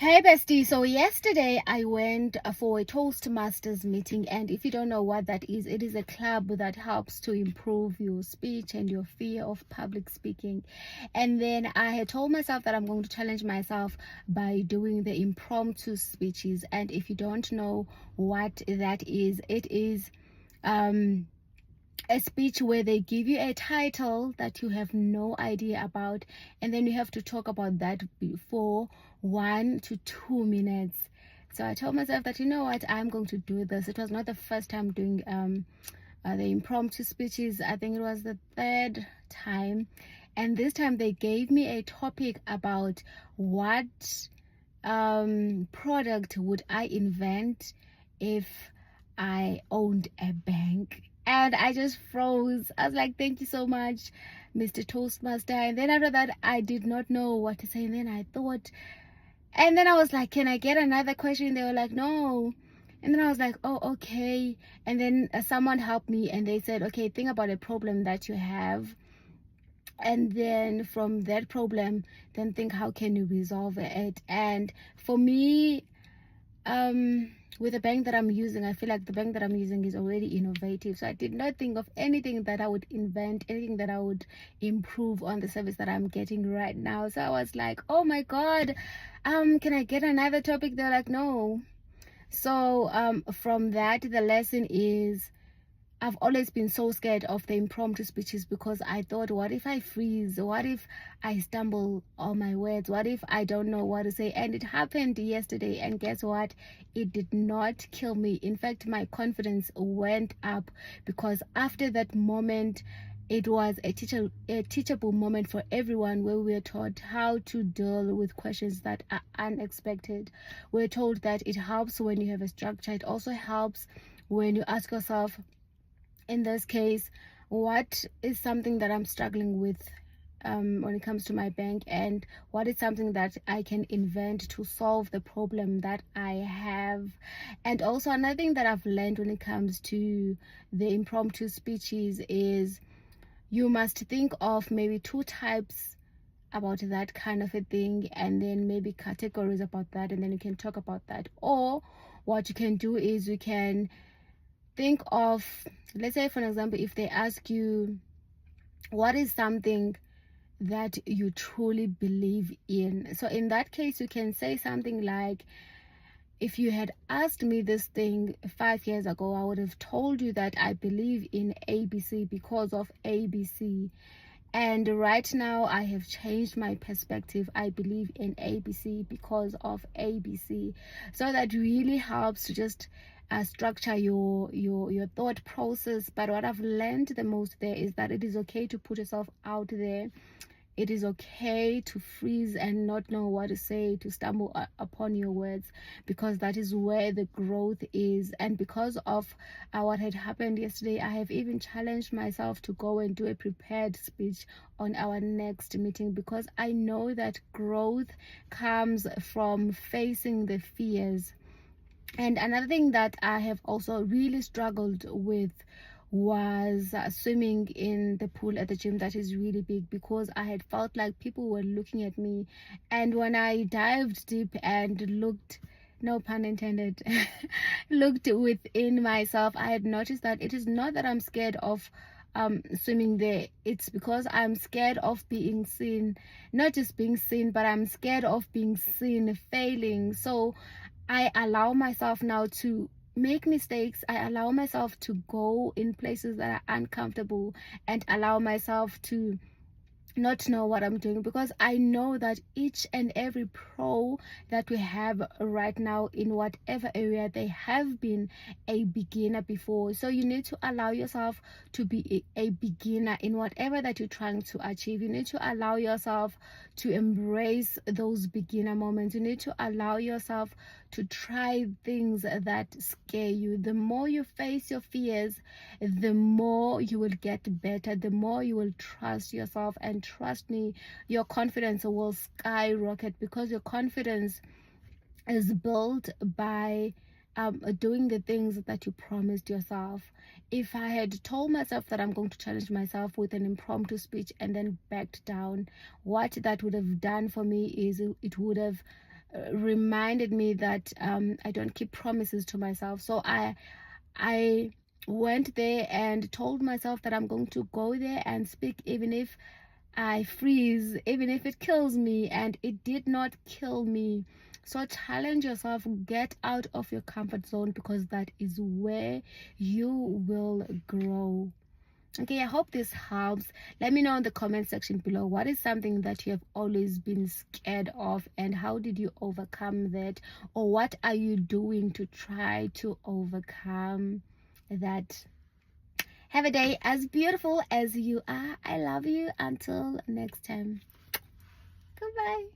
Hey bestie, so yesterday I went for a Toastmasters meeting, and if you don't know what that is, it is a club that helps to improve your speech and your fear of public speaking. And then I had told myself that I'm going to challenge myself by doing the impromptu speeches. And if you don't know what that is, it is a speech where they give you a title that you have no idea about, and then you have to talk about that for 1 to 2 minutes. So I told myself that, you know what, I'm going to do this. It was not the first time doing the impromptu speeches. I think it was the third time, and this time they gave me a topic about what product would I invent if I owned a bank. And I just froze. I was like, thank you so much, Mr. Toastmaster. And then after that, I did not know what to say. And then I thought, and then I was like, can I get another question? They were like, no. And then I was like, oh, okay. And then someone helped me, and they said, okay, think about a problem that you have, and then from that problem, then think, how can you resolve it? And for me, with the bank that I'm using, I feel like the bank that I'm using is already innovative. So I did not think of anything that I would invent, anything that I would improve on the service that I'm getting right now. So I was like, oh my god, can I get another topic? They're like, no. So from that, the lesson is, I've always been so scared of the impromptu speeches, because I thought, what if I freeze? What if I stumble on my words? What if I don't know what to say? And it happened yesterday, and guess what? It did not kill me. In fact, my confidence went up, because after that moment, it was a teachable moment for everyone, where we were taught how to deal with questions that are unexpected. We're told that it helps when you have a structure. It also helps when you ask yourself, in this case, what is something that I'm struggling with when it comes to my bank, and what is something that I can invent to solve the problem that I have. And also, another thing that I've learned when it comes to the impromptu speeches is, you must think of maybe two types about that kind of a thing, and then maybe categories about that, and then you can talk about that. Or what you can do is, you can think of, let's say for an example, if they ask you, what is something that you truly believe in? So in that case, you can say something like, if you had asked me this thing 5 years ago, I would have told you that I believe in ABC because of ABC, and right now I have changed my perspective. I believe in ABC because of ABC. So that really helps to just structure your thought process. But what I've learned the most there is that it is okay to put yourself out there. It is okay to freeze and not know what to say, to stumble upon your words, because that is where the growth is. And because of what had happened yesterday, I have even challenged myself to go and do a prepared speech on our next meeting, because I know that growth comes from facing the fears. And another thing that I have also really struggled with was swimming in the pool at the gym that is really big, because I had felt like people were looking at me. And when I dived deep and looked, no pun intended, looked within myself, I had noticed that it is not that I'm scared of swimming there. It's because I'm scared of being seen. Not just being seen, but I'm scared of being seen failing. So I allow myself now to make mistakes. I allow myself to go in places that are uncomfortable, and allow myself to not know what I'm doing, because I know that each and every pro that we have right now, in whatever area, they have been a beginner before. So you need to allow yourself to be a beginner in whatever that you're trying to achieve. You need to allow yourself to embrace those beginner moments. You need to allow yourself to try things that scare you. The more you face your fears, the more you will get better, the more you will trust yourself. And trust me, your confidence will skyrocket, because your confidence is built by doing the things that you promised yourself. If I had told myself that I'm going to challenge myself with an impromptu speech and then backed down, what that would have done for me is, it would have reminded me that I don't keep promises to myself. So I went there and told myself that I'm going to go there and speak, even if I freeze, even if it kills me, and it did not kill me. So challenge yourself, get out of your comfort zone, because that is where you will grow. Okay, I hope this helps. Let me know in the comment section below, what is something that you have always been scared of, and how did you overcome that, or what are you doing to try to overcome that? Have a day as beautiful as you are. I love you. Until next time. Goodbye.